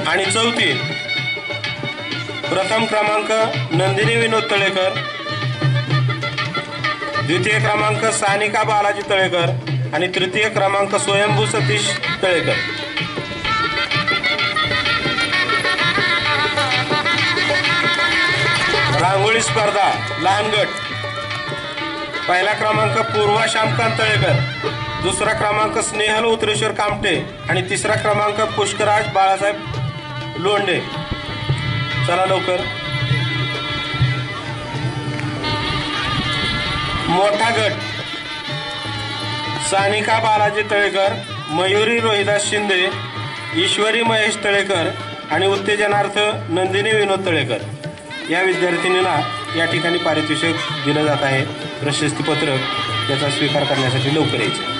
आणि चौथी प्रथम क्रमांक नंदिनी विनोद तळेकर, द्वितीय क्रमांक सानिका बालाजी तळेकर आणि तृतीय क्रमांक स्वयंभू सतीश तळेकर. रांगोळी स्पर्धा लहान गट. पहिला क्रमांक पूर्वा श्यामकांत तळेकर, दुसरा क्रमांक स्नेहल उतरेश्वर कामटे आणि तिसरा क्रमांक पुष्कराज बाळासाहेब लोंढे. चला लवकर. मोठा गट सानिका बालाजी तळेकर, मयुरी रोहिदास शिंदे, ईश्वरी महेश तळेकर आणि उत्तेजनार्थ नंदिनी विनोद तळेकर या विद्यार्थिनींना या ठिकाणी पारितोषिक दिलं जात आहे. प्रशस्तीपत्रक याचा स्वीकार करण्यासाठी लवकर यायचे.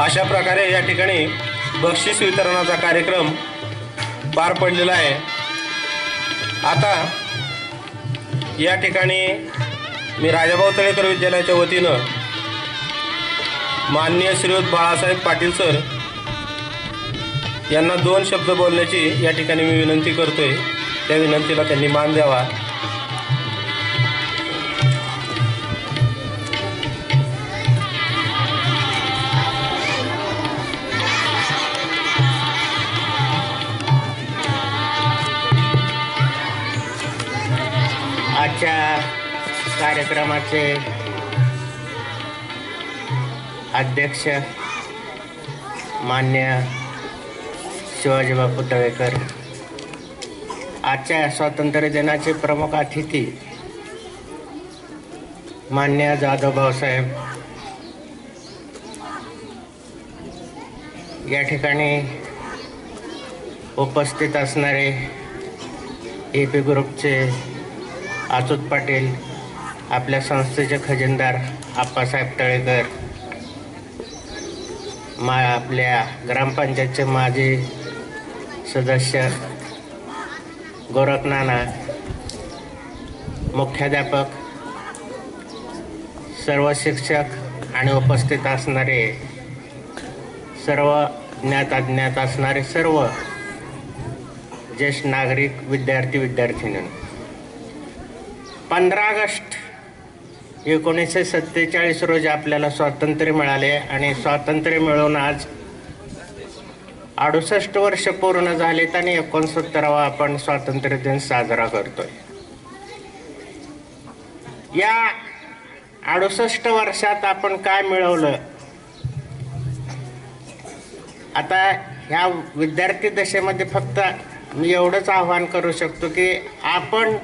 अशा प्रकारे या ठिकाणी बक्षीस वितरणाचा कार्यक्रम पार पडलेला आहे. आता या ठिकाणी मी राजाभाऊ तळेकर विद्यालयाच्या वतीनं माननीय श्रीयुत बाळासाहेब पाटील सर यांना 2 शब्द बोलण्याची या ठिकाणी मी विनंती करतोय. त्या विनंतीला त्यांनी मान द्यावा. आजच्या कार्यक्रमाचे अध्यक्ष मान्य शिवाजी बापू तळेकर, आजच्या स्वातंत्र्य दिनाचे प्रमुख अतिथी मान्य जाधव भाऊसाहेब, या ठिकाणी उपस्थित असणारे AP ग्रुपचे अच्युत पाटील, आपल्या संस्थेचे खजिनदार आप्पासाहेब तळेकर, आपल्या ग्रामपंचायतचे माजी सदस्य गोरखनाना, मुख्याध्यापक, सर्व शिक्षक आणि उपस्थित असणारे सर्व ज्ञात अज्ञात असणारे सर्व ज्येष्ठ नागरिक, विद्यार्थी-विद्यार्थिनी, 15 ऑगस्ट 1947 रोजी आपल्याला स्वातंत्र्य मिळाले आणि स्वातंत्र्य मिळून आज 68 वर्ष पूर्ण झालेत आणि 69वा आपण स्वातंत्र्य दिन साजरा करतोय. या 68 वर्षात आपण काय मिळवलं? आता ह्या विद्यार्थी दशेमध्ये फक्त मी एवढंच आवाहन करू शकतो की आपण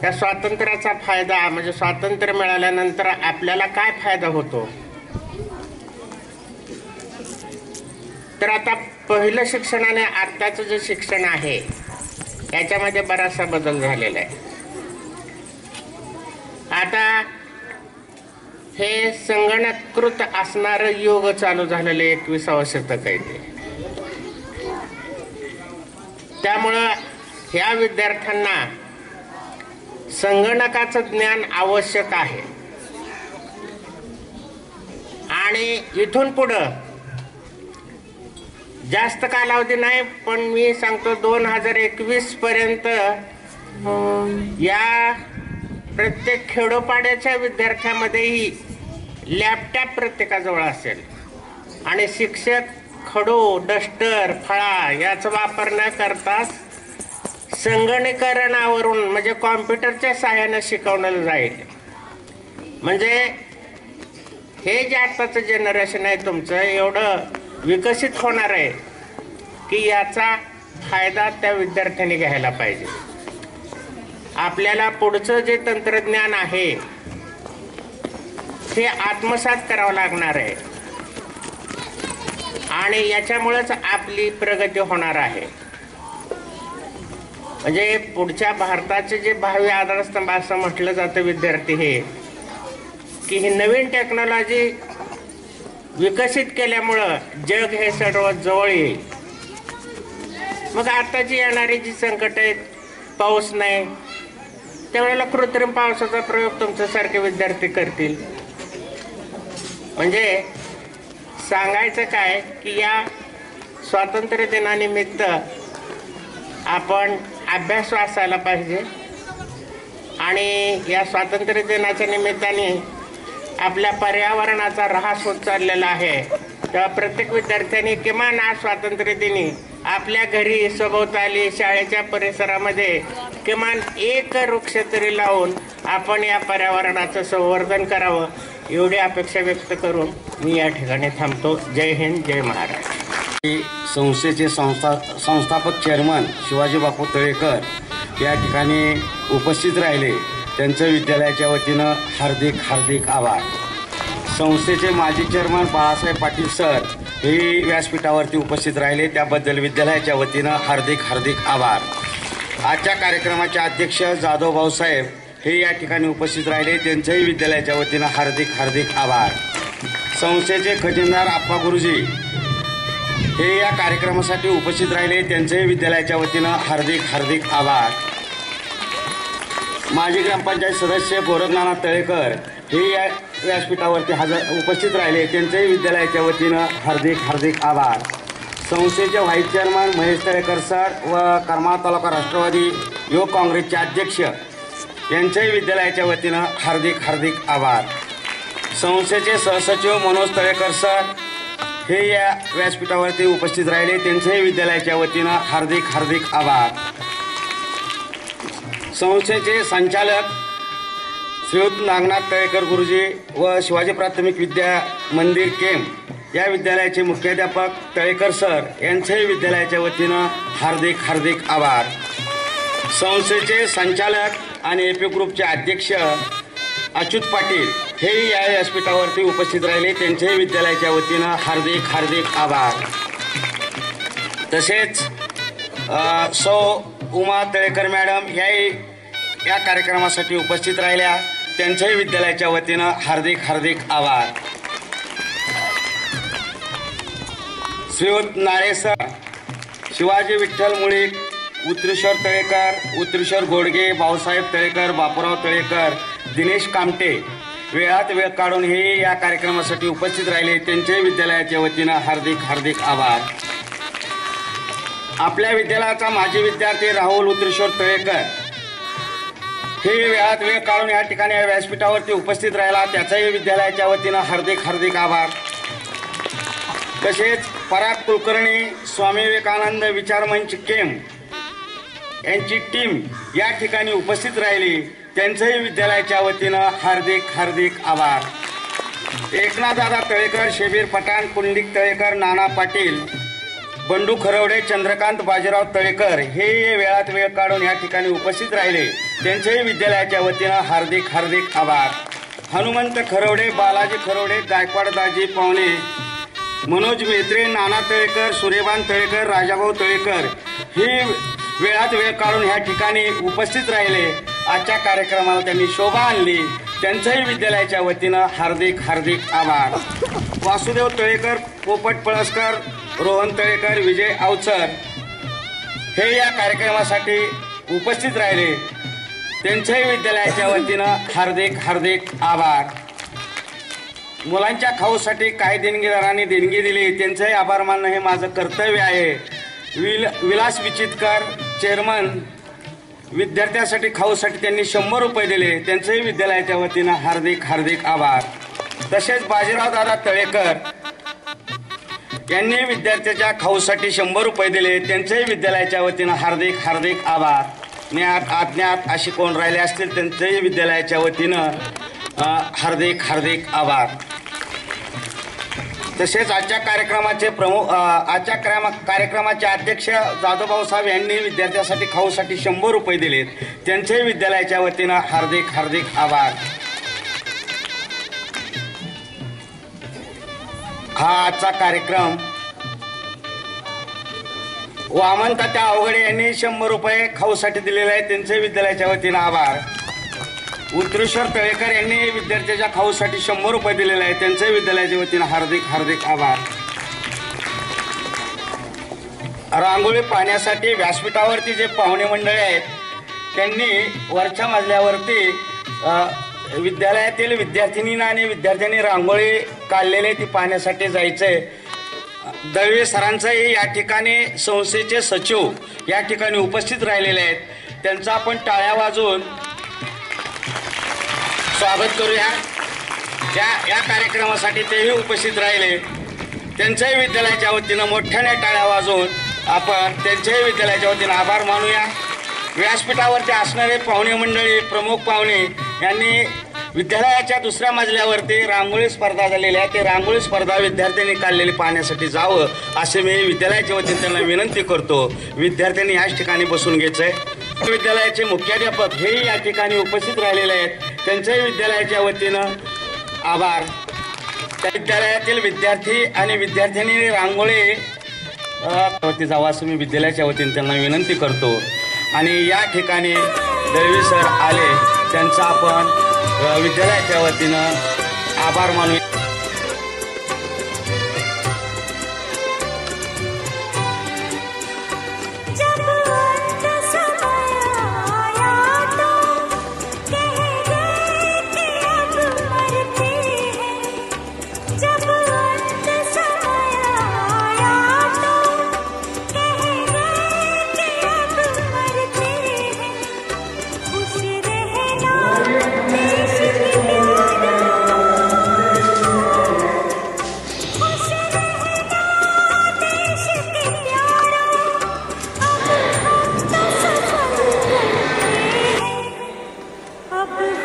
त्या स्वातंत्र्याचा फायदा, म्हणजे स्वातंत्र्य मिळाल्यानंतर आपल्याला काय फायदा होतो. तर आता पहिलं शिक्षण आणि आत्ताचं जे शिक्षण आहे याच्यामध्ये बराचसा बदल झालेला आहे. आता हे संगणकीकृत असणारं युग चालू झालेलं 21वा शतक आहे ते. त्यामुळं ह्या विद्यार्थ्यांना संगणकाचं ज्ञान आवश्यक आहे आणि इथून पुढं जास्त कालावधी नाही, पण मी सांगतो 2021 पर्यंत या प्रत्येक खेडोपाड्याच्या विद्यार्थ्यामध्येही लॅपटॉप प्रत्येकाजवळ असेल आणि शिक्षक खडू, डस्टर, फळा याचा वापर न करता संगणकीकरणावरून म्हणजे कॉम्प्युटरच्या सहाय्याने शिकवलं जाईल. म्हणजे हे जे आताचं जनरेशन आहे तुमचं एवढं विकसित होणार आहे की याचा फायदा त्या विद्यार्थ्यांनी घ्यायला पाहिजे. आपल्याला पुढचं जे तंत्रज्ञान आहे ते आत्मसात करावं लागणार आहे आणि याच्यामुळेच आपली प्रगती होणार आहे. म्हणजे पुढच्या भारताचे जे भावी आधारस्तंभ असं म्हटलं जातं विद्यार्थी हे, की ही नवीन टेक्नॉलॉजी विकसित केल्यामुळं जग हे सर्वात जवळ येईल. मग आताची येणारी जी संकट आहेत, पाऊस नाही, त्यावेळेला कृत्रिम पावसाचा प्रयोग तुमच्यासारखे विद्यार्थी करतील. म्हणजे सांगायचं काय की या स्वातंत्र्य दिनानिमित्त आपण अभ्यास वाचायला पाहिजे आणि या स्वातंत्र्य दिनाच्या निमित्ताने आपल्या पर्यावरणाचा ऱ्हास होत चाललेला आहे. तेव्हा प्रत्येक विद्यार्थ्यांनी किमान आज स्वातंत्र्य दिनी आपल्या घरी, सभोवताली, शाळेच्या परिसरामध्ये किमान एक वृक्ष तरी लावून आपण या पर्यावरणाचं संवर्धन करावं, एवढी अपेक्षा व्यक्त करून मी या ठिकाणी थांबतो. जय हिंद, जय महाराष्ट्र. संस्थेचे संस्थापक चेअरमन शिवाजी बापू तळेकर या ठिकाणी उपस्थित राहिले, त्यांचं विद्यालयाच्या वतीनं हार्दिक हार्दिक आभार. संस्थेचे माजी चेअरमन बाळासाहेब पाटील सर हे व्यासपीठावरती उपस्थित राहिले, त्याबद्दल विद्यालयाच्या वतीनं हार्दिक हार्दिक आभार. आजच्या कार्यक्रमाचे अध्यक्ष जाधव भाऊसाहेब हे या ठिकाणी उपस्थित राहिले, त्यांचंही विद्यालयाच्या वतीनं हार्दिक हार्दिक आभार. संस्थेचे खजिनदार आप्पा गुरुजी हे या कार्यक्रमासाठी उपस्थित राहिले, त्यांचंही विद्यालयाच्या वतीनं हार्दिक हार्दिक आभार. माजी ग्रामपंचायत सदस्य गोरखनाथ तळेकर हे या व्यासपीठावरती उपस्थित राहिले, त्यांचंही विद्यालयाच्या वतीनं हार्दिक हार्दिक आभार. संस्थेचे vice chairman Mahesh Talekar sir व करमाळा तालुका राष्ट्रवादी युवक काँग्रेसचे अध्यक्ष यांच्याही विद्यालयाच्या वतीनं हार्दिक हार्दिक आभार. संस्थेचे सहसचिव मनोज तळेकर सर हे या व्यासपीठावरती उपस्थित राहिले, त्यांच्याही विद्यालयाच्या वतीनं हार्दिक हार्दिक आभार. संस्थेचे संचालक श्रीयुत नागनाथ तळेकर गुरुजी व शिवाजी प्राथमिक विद्या मंदिर केम या विद्यालयाचे मुख्याध्यापक तळेकर सर यांच्याही विद्यालयाच्या वतीनं हार्दिक हार्दिक आभार. संस्थेचे संचालक आणि एपी ग्रुपचे अध्यक्ष अच्युत पाटील हेही या व्यासपीठावरती उपस्थित राहिले, त्यांच्याही विद्यालयाच्या वतीनं हार्दिक हार्दिक आभार. तसेच सौ उमा तळेकर मॅडम याही या कार्यक्रमासाठी उपस्थित राहिल्या, त्यांच्याही विद्यालयाच्या वतीनं हार्दिक हार्दिक आभार. श्रीयुत नाळे सर, शिवाजी विठ्ठल मुळीक, उत्तरेश्वर तळेकर, उत्तरेश्वर गोडगे, भाऊसाहेब तळेकर, बापूराव तळेकर, दिनेश कामटे वेळात वेळ काढून हे या कार्यक्रमासाठी उपस्थित राहिले, त्यांच्याही विद्यालयाच्या वतीनं हार्दिक हार्दिक आभार. आपल्या विद्यालयाचा माजी विद्यार्थी राहुल उत्तरेश्वर तळेकर हे वेळात वेळ काढून या ठिकाणी या व्यासपीठावरती उपस्थित राहिला, त्याचाही विद्यालयाच्या वतीनं हार्दिक हार्दिक आभार. तसेच पराग कुलकर्णी, स्वामी विवेकानंद विचार मंच केम यांची टीम या ठिकाणी उपस्थित राहिली, त्यांचंही विद्यालयाच्या वतीनं हार्दिक हार्दिक आभार. एकनाथदादा तळेकर, शेबीर पठाण, पुंडलिक तळेकर, नाना पाटील, बंडू खरवडे, चंद्रकांत बाजीराव तळेकर हे वेळात वेळ काढून या ठिकाणी उपस्थित राहिले, त्यांच्याही विद्यालयाच्या वतीनं हार्दिक हार्दिक आभार. हनुमंत खरवडे, बालाजी खरवडे, गायकवाड दाजी पावणे, मनोज मेत्रे, नाना तळेकर, सूर्यभान तळेकर, राजाभाऊ तळेकर हे वेळात वेळ काढून ह्या ठिकाणी उपस्थित राहिले, आजच्या कार्यक्रमाला त्यांनी शोभा आणली, त्यांच्याही विद्यालयाच्या वतीनं हार्दिक हार्दिक आभार. वासुदेव तळेकर, पोपट पळसकर, रोहन तळेकर, विजय अवचर हे या कार्यक्रमासाठी उपस्थित राहिले, त्यांच्याही विद्यालयाच्या वतीनं हार्दिक हार्दिक आभार. मुलांच्या खाऊसाठी काही देणगीदारांनी देणगी दिली, त्यांचंही आभार मानणं हे माझं कर्तव्य आहे. विलास विचितकर चेअरमन, विद्यार्थ्यांसाठी खाऊसाठी त्यांनी 100 रुपये दिले, त्यांचंही विद्यालयाच्या वतीनं हार्दिक हार्दिक आभार. तसेच बाजीराव दादा तळेकर यांनी विद्यार्थ्याच्या खाऊसाठी 100 रुपये दिले, त्यांचंही विद्यालयाच्या वतीनं हार्दिक हार्दिक आभार. ज्ञात अज्ञात असे कोण राहिले असतील त्यांचंही विद्यालयाच्या वतीनं हार्दिक हार्दिक आभार. तसेच आजच्या कार्यक्रमाचे अध्यक्ष जाधवभाऊ साहेब यांनी विद्यार्थ्यांसाठी खाऊसाठी 100 रुपये दिलेत, त्यांच्याही विद्यालयाच्या वतीनं हार्दिक हार्दिक आभार. हा आजचा कार्यक्रम वामन तात्या अवघडे यांनी 100 रुपये खाऊसाठी दिलेले आहेत, त्यांचे विद्यालयाच्या वतीनं आभार. उत्तरेश्वर तळेकर यांनी विद्यार्थ्याच्या खाऊसाठी 100 रुपये दिलेले आहेत, त्यांचे विद्यालयाच्या वतीनं हार्दिक हार्दिक आभार. रांगोळी पाहण्यासाठी व्यासपीठावरती जे पाहुणे मंडळी आहेत त्यांनी वरच्या मजल्यावरती विद्यालयातील विद्यार्थिनींना आणि विद्यार्थ्यांनी रांगोळी काढलेली ती पाहण्यासाठी जायचंय. दळवे सरांचंही या ठिकाणी संस्थेचे सचिव या ठिकाणी उपस्थित राहिलेले आहेत, त्यांचं आपण टाळ्या वाजवून स्वागत करूया. या कार्यक्रमासाठी तेही उपस्थित राहिले, त्यांच्याही विद्यालयाच्या वतीनं मोठ्याने टाळ्या वाजवून आपण त्यांच्याही विद्यालयाच्या वतीनं आभार मानूया. व्यासपीठावरती असणारे पाहुणे मंडळी प्रमुख पाहुणे यांनी विद्यालयाच्या दुसऱ्या मजल्यावरती रांगोळी स्पर्धा झालेली आहे, ते रांगोळी स्पर्धा विद्यार्थ्यांनी काढलेली पाहण्यासाठी जावं असे मी विद्यालयाच्या वतीने त्यांना विनंती करतो. विद्यार्थ्यांनी याच ठिकाणी बसून घ्यायचंय. विद्यालयाचे मुख्याध्यापक हेही या ठिकाणी उपस्थित राहिलेले आहेत, त्यांच्याही विद्यालयाच्या वतीनं आभार. त्या विद्यालयातील विद्यार्थी आणि विद्यार्थ्यांनी रांगोळी वरती जावं असं मी विद्यालयाच्या वतीने त्यांना विनंती करतो. आणि या ठिकाणी दळवी सर आले, त्यांचा आपण विद्यालयाच्या वतीनं आभार मानूया. अब